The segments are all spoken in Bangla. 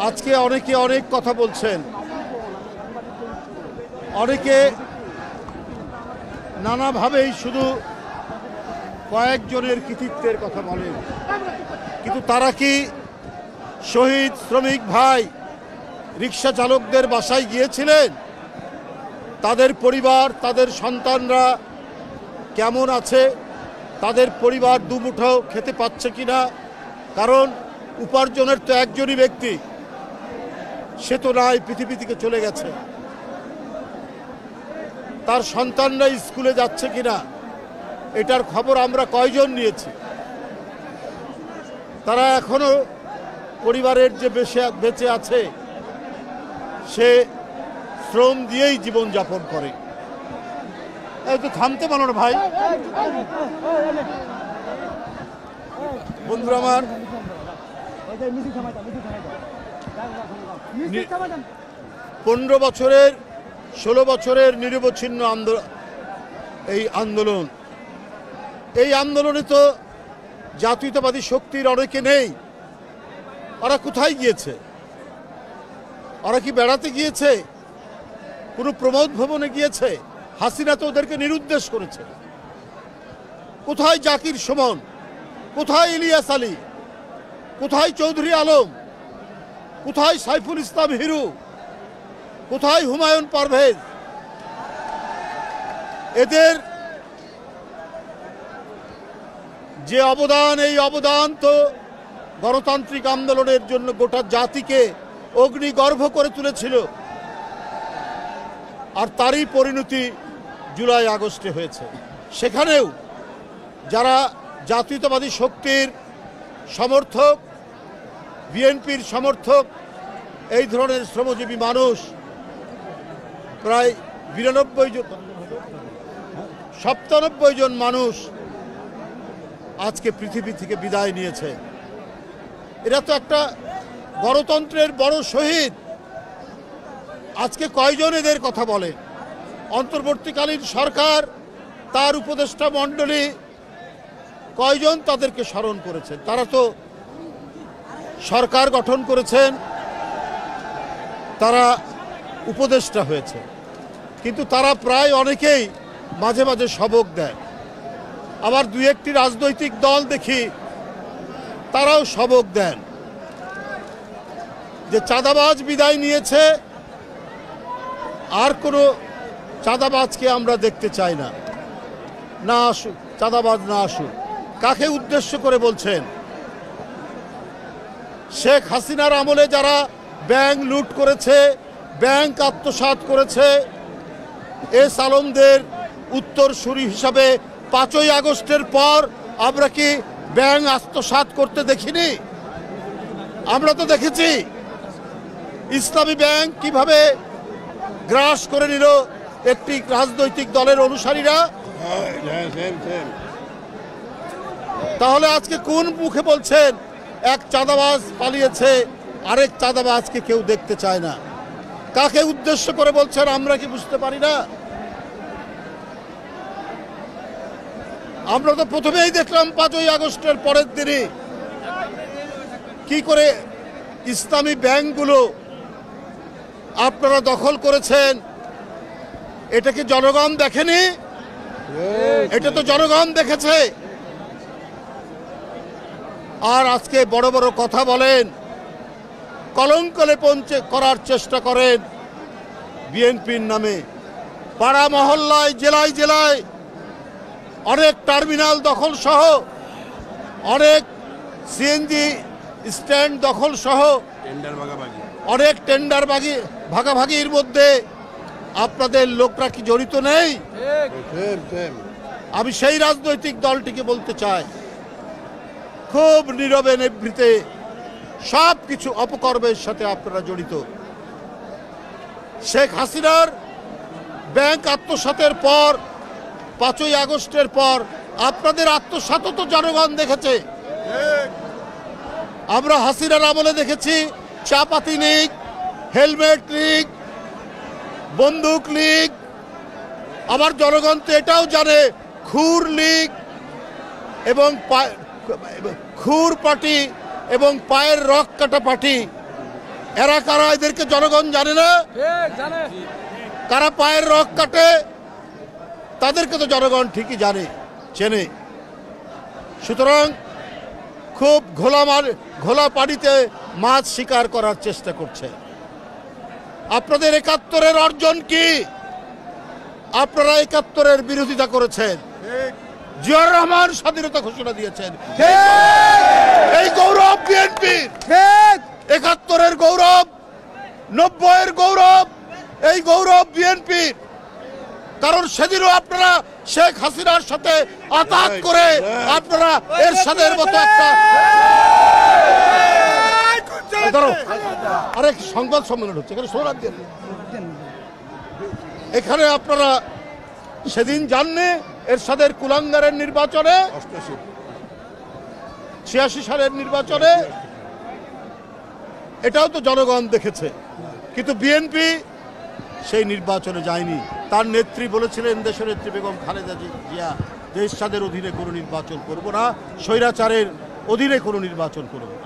আজকে অনেকে অনেক কথা বলছেন, অনেকে নানাভাবেই শুধু কয়েকজনের কৃতিত্বের কথা বলেন, কিন্তু তারা কি শহীদ শ্রমিক ভাই রিক্সা চালকদের বাসায় গিয়েছিলেন? তাদের পরিবার, তাদের সন্তানরা কেমন আছে, তাদের পরিবার দুমুঠো খেতে পাচ্ছে কিনা? কারণ উপার্জনের তো একজনই ব্যক্তি, সে তো নাই, পৃথিবী থেকে চলে গেছে। তার সন্তানরা স্কুলে যাচ্ছে কিনা এটার খবর আমরা কয়জন নিয়েছি? তারা এখনো পরিবারের যে বেঁচে আছে সে শ্রম দিয়েই জীবন যাপন করে। এই তো থামতে পারো না ভাই। বন্ধুরা আমার, 15 বছরের 16 বছরের নিরবচ্ছিন্ন এই আন্দোলনে তো জাতীয়তাবাদী শক্তির অনেকে নেই। ওরা কোথায় গিয়েছে? ওরা কি বেড়াতে গিয়েছে? কোনো প্রমোদ ভবনে গিয়েছে? হাসিনা তো ওদেরকে নিরুদ্দেশ করেছে। কোথায় জাকির সুমন? কোথায় ইলিয়াস আলী? কোথায় চৌধুরী আলম? কোথায় সাইফুল ইসলাম হিরু? কোথায় হুমায়ুন পারভেজ? এদের যে অবদান, এই অবদান তো গণতান্ত্রিক আন্দোলনের জন্য গোটা জাতিকে অগ্নিগর্ভ করে তুলেছিল। আর তারই পরিণতি জুলাই আগস্টে হয়েছে। সেখানেও যারা জাতীয়তাবাদী শক্তির সমর্থক, বিএনপির সমর্থক, এই ধরনের শ্রমজীবী মানুষ প্রায় 97 জন মানুষ আজকে পৃথিবী থেকে বিদায় নিয়েছে। এরা তো একটা গণতন্ত্রের বড় শহীদ। আজকে কয়জন এদের কথা বলে? অন্তর্বর্তীকালীন সরকার, তার উপদেষ্টা মণ্ডলী কয়জন তাদেরকে স্মরণ করেছেন? তারা তো সরকার গঠন করেছেন, তারা উপদেষ্টা হয়েছে, কিন্তু তারা প্রায় অনেকেই মাঝে মাঝে সবক দেয়। আবার দুই একটি রাজনৈতিক দল দেখি তারাও সবক দেন যে চাঁদাবাজ বিদায় নিয়েছে, আর কোনো চাঁদাবাজকে আমরা দেখতে চাই না, না আসুক, চাঁদাবাজ না আসুক। কাকে উদ্দেশ্য করে বলছেন? শেখ হাসিনার আমলে যারা ব্যাংক লুট করেছে, ব্যাংক আত্মসাৎ করেছে, এস আলমদের উত্তরসূরি হিসাবে 5ই আগস্টের পর আমরা কি ব্যাংক আত্মসাৎ করতে দেখিনি? আমরা তো দেখেছি ইসলামী ব্যাংক কিভাবে গ্রাস করে নিল একটি রাজনৈতিক দলের অনুসারীরা। তাহলে আজকে কোন মুখে বলছেন এক চাঁদাবাজ পালিয়েছে, আরেক চাঁদাবাজকে কেউ দেখতে চায় না? কাকে উদ্দেশ্য করে বলছেন আমরা কি বুঝতে পারি না? আমরা তো প্রথমেই দেখলাম 5ই আগস্টের পরের দিনই কি করে ইসলামী ব্যাংকগুলো আপনারা দখল করেছেন। এটা কি জনগণ দেখেনি? এটা তো জনগণ দেখেছে। আর আজকে বড় বড় কথা বলেন, কলঙ্ক লেপন করার চেষ্টা করেন বিএনপির নামে। পাড়া মহল্লায়, জেলায় জেলায় অনেক টার্মিনাল দখল সহ, অনেক সিএনজি স্ট্যান্ড দখল সহ, অনেক টেন্ডার ভাগাভাগির মধ্যে আপনাদের লোকরা কি জড়িত নেই? আমি সেই রাজনৈতিক দলটিকে বলতে চাই, খুব নীরবে নিভৃতে সব কিছু অপকর্মের সাথে আপনারা জড়িত। শেখ হাসিনার ব্যাংক আত্মসাতের পর, 5ই আগস্টের পর আপনাদের আত্মসাতও তো জনগণ দেখেছে। আমরা হাসিনার আমলে দেখেছি চাপাতি লীগ, হেলমেট লীগ, বন্দুক লীগ, আবার জনগণ তো এটাও জানে খুর লীগ এবং খুর পার্টি এবং পায়ের রক কাটা পার্টি এরা কারা, এদেরকে জনগণ জানে না? কারা পায়ের রগ কাটে তাদেরকে তো জনগণ ঠিকই জানে, চেনে। সুতরাং খুব ঘোলা পানিতে মাছ শিকার করার চেষ্টা করছে। আপনাদের ৭১-এর অর্জন কি? আপনারা ৭১-এর বিরোধিতা করেছেন। জিয়াউর রহমান স্বাধীনতা ঘোষণা দিয়েছেন। এই গৌরব বিএনপির, ৭১-এর গৌরব, ৯০-এর গৌরব, এই গৌরব বিএনপির। কারণ সেদিনও আপনারা শেখ হাসিনার সাথে আতাত করে আপনারা এরশাদের মতো একটা আরেক সংবাদ সম্মেলন হচ্ছে এখানে, সোনার দিয়ে এখানে আপনারা সেদিন জাননি এরশাদের কুলাঙ্গারের নির্বাচনে, ৮৬ সালের নির্বাচনে, এটাও তো জনগণ দেখেছে। কিন্তু বিএনপি সেই নির্বাচনে যায়নি। তার নেত্রী বলেছিলেন, দেশনেত্রী বেগম খালেদা জিয়া, যে এরশাদের অধীনে কোনো নির্বাচন করব না, স্বৈরাচারের অধীনে কোনো নির্বাচন করব না।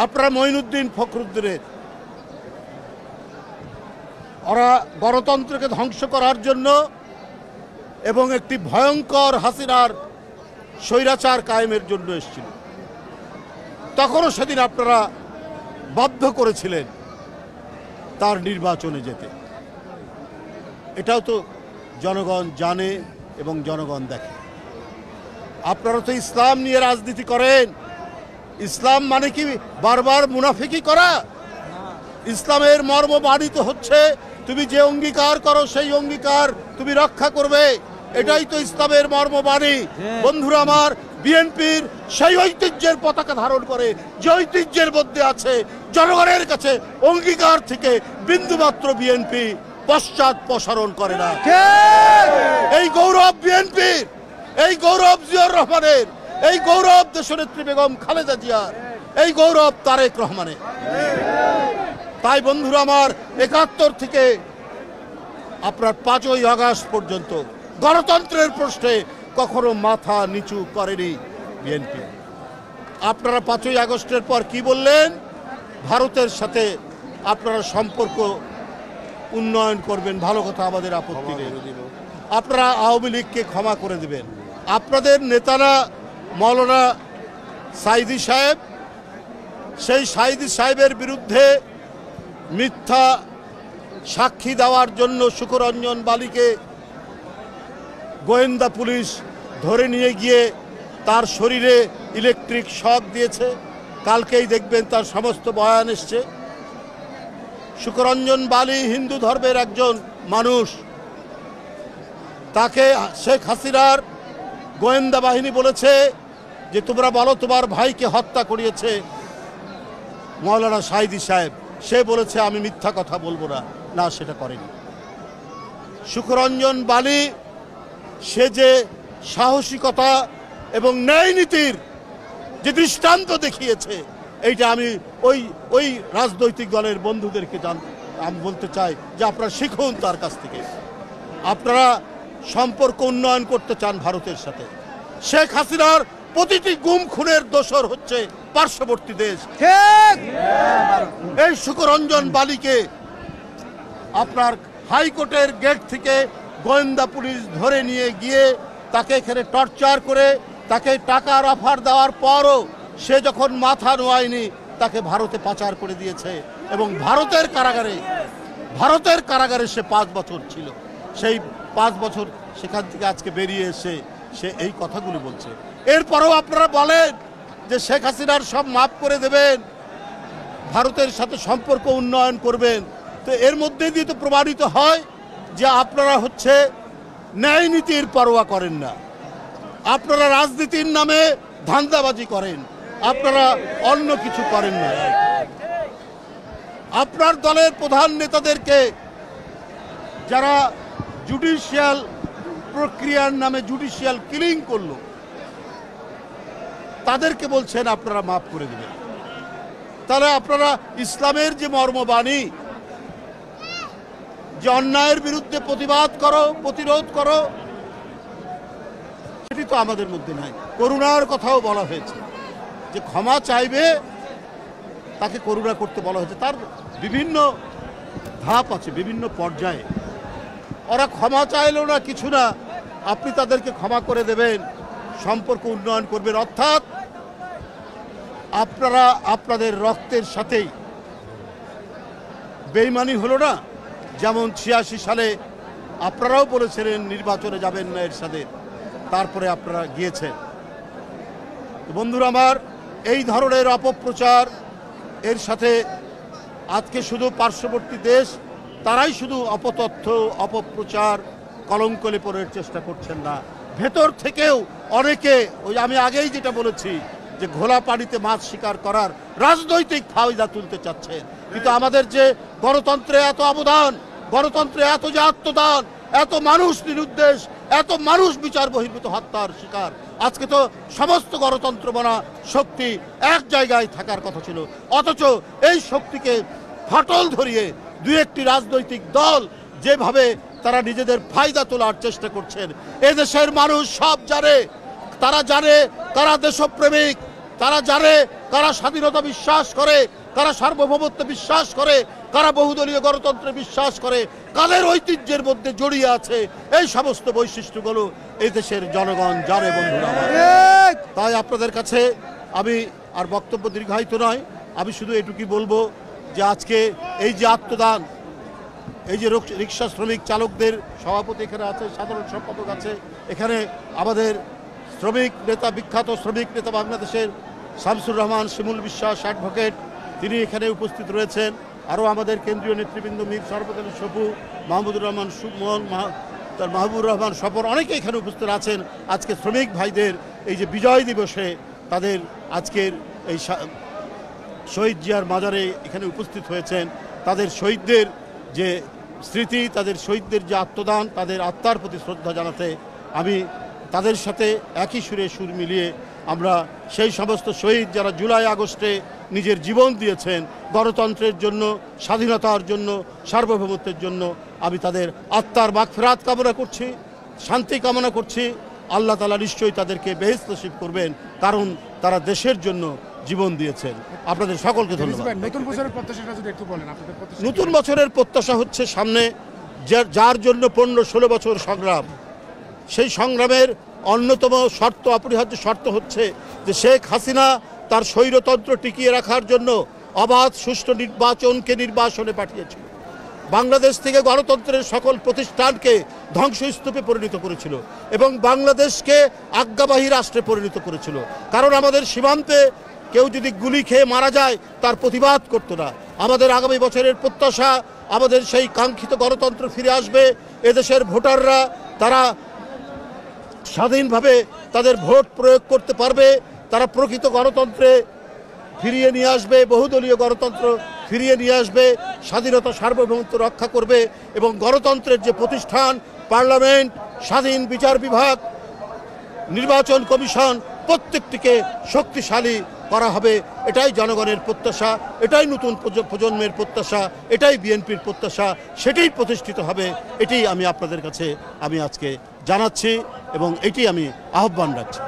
আপনারা মঈনুদ্দিন ফখরুদ্দিনের, ওরা গণতন্ত্রকে ধ্বংস করার জন্য এবং একটি ভয়ঙ্কর হাসিনার স্বৈরাচার কায়েমের জন্য এসেছিল। তখনও সেদিন আপনারা বাধ্য করেছিলেন তার নির্বাচনে যেতে। এটাও তো জনগণ জানে এবং জনগণ দেখে। আপনারা তো ইসলাম নিয়ে রাজনীতি করেন। ইসলাম মানে কি বারবার মুনাফিকি করা? ইসলামের মর্ম বাণিত হচ্ছে তুমি যে অঙ্গীকার করো সেই অঙ্গীকার তুমি রক্ষা করবে, এটাই তো ইসলামের মর্মবাণী। বন্ধুরা আমার, বিএনপির সেই ঐতিহ্যের পতাকা ধারণ করে, যে ঐতিহ্যের মধ্যে আছে জনগণের কাছে অঙ্গীকার থেকে বিন্দুমাত্র বিএনপি পশ্চাৎপসরণ করে না। এই গৌরব বিএনপির, এই গৌরব জিয়াউর রহমানের, এই গৌরব দেশনেত্রী বেগম খালেদা জিয়ার, এই গৌরব তারেক রহমানের। তাই বন্ধুরা আমার, ৭১ থেকে আপনার ৫ই আগস্ট পর্যন্ত গণতন্ত্রের প্রশ্নে কখনো মাথা নিচু করেনি বিএনপি। আপনারা ৫ই আগস্টের পর কি বললেন? ভারতের সাথে আপনারা সম্পর্ক উন্নয়ন করবেন, ভালো কথা, আমাদের আপত্তি নেই। আপনারা আওয়ামী লীগকে ক্ষমা করে দেবেন। আপনাদের নেতারা মৌলানা সাইদি সাহেব, সেই সাইদি সাহেবের বিরুদ্ধে মিথ্যা সাক্ষী দেওয়ার জন্য সুকরঞ্জন বালিকে গোয়েন্দা পুলিশ ধরে নিয়ে গিয়ে তার শরীরে ইলেকট্রিক শক দিয়েছে। কালকেই দেখবেন তার সমস্ত বয়ান এসছে। সুকরঞ্জন বালি হিন্দু ধর্মের একজন মানুষ, তাকে শেখ হাসিনার গোয়েন্দা বাহিনী বলেছে যে তোমরা বলো তোমার ভাইকে হত্যা করিয়েছে মৌলানা সাইদি সাহেব। সে বলেছে আমি মিথ্যা কথা বলবো না, না সেটা করেনি। সুকরঞ্জন বালি সে যে সাহসিকতা এবং ন্যায় নীতির যে দৃষ্টান্ত দেখিয়েছে, এইটা আমি ওই রাজনৈতিক দলের বন্ধুদেরকে আমি বলতে চাই যে আপনারা শিখুন তার কাছ থেকে। আপনারা সম্পর্ক উন্নয়ন করতে চান ভারতের সাথে। শেখ হাসিনার প্রতিটি গুম খুনের দোষর হচ্ছে পার্শ্ববর্তী দেশ। এই সুকরঞ্জন বালিকে আপনার হাইকোর্টের গেট থেকে গোয়েন্দা পুলিশ ধরে নিয়ে গিয়ে তাকে এখানে টর্চার করে তাকে টাকার অফার দেওয়ার পরও সে যখন মাথা নোয়ায়নি তাকে ভারতে পাচার করে দিয়েছে এবং ভারতের কারাগারে সে 5 বছর ছিল। সেই 5 বছর সেখান থেকে আজকে বেরিয়ে এসে সে এই কথাগুলি বলছে। এরপরেও আপনারা বলেন যে শেখ হাসিনার সব মাফ করে দেবেন, ভারতের সাথে সম্পর্ক উন্নয়ন করবেন। তো এর মধ্যে দিয়ে তো প্রমাণিত হয় যে আপনারা হচ্ছে ন্যায় নীতির পরোয়া করেন না। আপনারা রাজনীতির নামে ধান্দাবাজি করেন, আপনারা অন্য কিছু করেন না। আপনার দলের প্রধান নেতাদেরকে যারা জুডিশিয়াল প্রক্রিয়ার নামে জুডিশিয়াল কিলিং করলো, তাদেরকে বলছেন আপনারা মাফ করে দেবেন। তাহলে আপনারা ইসলামের যে মর্মবাণী, যে অন্যায়ের বিরুদ্ধে প্রতিবাদ করো, প্রতিরোধ করো, সেটি তো আমাদের মধ্যে নাই। করুণার কথাও বলা হয়েছে যে ক্ষমা চাইবে তাকে করুণা করতে বলা হয়েছে। তার বিভিন্ন ধাপ আছে, বিভিন্ন পর্যায়ে। ওরা ক্ষমা চাইলেও না, কিছু না, আপনি তাদেরকে ক্ষমা করে দেবেন, সম্পর্ক উন্নয়ন করবেন। অর্থাৎ আপনারা আপনাদের রক্তের সাথেই বেইমানি হলো না। যেমন 86 সালে আপনারাও বলেছিলেন নির্বাচনে যাবেন না এরশাদের, তারপরে আপনারা গিয়েছেন। বন্ধুরা আমার, এই ধরনের অপপ্রচার এর সাথে আজকে শুধু পার্শ্ববর্তী দেশ তারাই শুধু অপতথ্য, অপপ্রচার, কলঙ্ক লেপনের চেষ্টা করছেন না, ভেতর থেকেও অনেকে, ওই আমি আগেই যেটা বলেছি যে ঘোলা পানিতে মাছ শিকার করার রাজনৈতিক ফায়দা তুলতে চাচ্ছেন। কিন্তু আমাদের যে গণতন্ত্রে এত অবদান, গণতন্ত্রে এত যে আত্মদান, এত মানুষ নিরুদ্দেশ, এত মানুষ বিচার বহির্ভূত হত্যার শিকার, আজকে তো সমস্ত গণতন্ত্র বনা শক্তি এক জায়গায় থাকার কথা ছিল, অথচ এই শক্তিকে ফাটল ধরিয়ে দুই একটি রাজনৈতিক দল যেভাবে তারা নিজেদের ফায়দা তোলার চেষ্টা করছেন, এদেশের মানুষ সব জানে। তারা জানে কারা দেশপ্রেমিক, তারা জানে কারা স্বাধীনতা বিশ্বাস করে, কারা সার্বভৌমত্ব বিশ্বাস করে, কারা বহুদলীয় গণতন্ত্রে বিশ্বাস করে, কাদের ঐতিহ্যের মধ্যে জড়িয়ে আছে। এই সমস্ত বৈশিষ্ট্যগুলো এই দেশের জনগণ জানে বন্ধুরা। তাই আপনাদের কাছে আমি আর বক্তব্য দীর্ঘায়িত নয়, আমি শুধু এটুকুই বলবো যে আজকে এই যে আত্মদান, এই যে রিক্সা শ্রমিক চালকদের সভাপতি এখানে আছে, সাধারণ সম্পাদক আছে, এখানে আমাদের শ্রমিক নেতা, বিখ্যাত শ্রমিক নেতা বাংলাদেশের শামসুর রহমান শিমুল বিশ্বাস অ্যাডভোকেট, তিনি এখানে উপস্থিত রয়েছেন। আরও আমাদের কেন্দ্রীয় নেতৃবৃন্দ মীর শরফত আলী সপু, মাহমুদুর রহমান সুমন, তার মাহবুবুর রহমান স্বপন, অনেকে এখানে উপস্থিত আছেন। আজকে শ্রমিক ভাইদের এই যে বিজয় দিবসে তাদের আজকের এই শহীদ জিয়ার মাজারে এখানে উপস্থিত হয়েছেন। তাদের শহীদদের যে স্মৃতি, তাদের শহীদদের যে আত্মদান, তাদের আত্মার প্রতি শ্রদ্ধা জানাতে আমি তাদের সাথে একই সুরে সুর মিলিয়ে আমরা সেই সমস্ত শহীদ যারা জুলাই আগস্টে নিজের জীবন দিয়েছেন গণতন্ত্রের জন্য, স্বাধীনতার জন্য, সার্বভৌমত্বের জন্য, আমি তাদের আত্মার মাগফিরাত কামনা করছি, শান্তি কামনা করছি। আল্লাহ তাআলা নিশ্চয়ই তাদেরকে বেহেশত নসিব করবেন, কারণ তারা দেশের জন্য জীবন দিয়েছেন। আপনাদের সকলকে ধন্যবাদ। নতুন বছরের প্রত্যাশাটা যদি একটু বলেন। আপনাদের প্রত্যাশা? নতুন বছরের প্রত্যাশা হচ্ছে সামনে যার জন্য 15-16 বছর সংগ্রাম, সেই সংগ্রামের অন্যতম শর্ত, অপরিহার্য শর্ত হচ্ছে যে শেখ হাসিনা তার স্বৈরতন্ত্র টিকিয়ে রাখার জন্য অবাধ সুষ্ঠু নির্বাচনে পাঠিয়েছিল। বাংলাদেশ থেকে গণতন্ত্রের সকল প্রতিষ্ঠানকে ধ্বংসস্তূপে পরিণত করেছিল এবং বাংলাদেশকে আজ্ঞাবাহী রাষ্ট্রে পরিণত করেছিল। কারণ আমাদের সীমান্তে কেউ যদি গুলি খেয়ে মারা যায় তার প্রতিবাদ করতো না। আমাদের আগামী বছরের প্রত্যাশা, আমাদের সেই কাঙ্ক্ষিত গণতন্ত্র ফিরে আসবে, এদেশের ভোটাররা তারা স্বাধীনভাবে তাদের ভোট প্রয়োগ করতে পারবে, তারা প্রকৃত গণতন্ত্রে ফিরিয়ে নিয়ে আসবে, বহুদলীয় গণতন্ত্র ফিরিয়ে নিয়ে আসবে, স্বাধীনতা সার্বভৌমত্ব রক্ষা করবে এবং গণতন্ত্রের যে প্রতিষ্ঠান, পার্লামেন্ট, স্বাধীন বিচার বিভাগ, নির্বাচন কমিশন, প্রত্যেকটিকে শক্তিশালী করা হবে। এটাই জনগণের প্রত্যাশা, এটাই নতুন প্রজন্মের প্রত্যাশা, এটাই বিএনপির প্রত্যাশা, সেটাই প্রতিষ্ঠিত হবে। এটি আমি আপনাদের কাছে আমি আজকে জানাচ্ছি এবং এটি আমি আহ্বান রাখছি।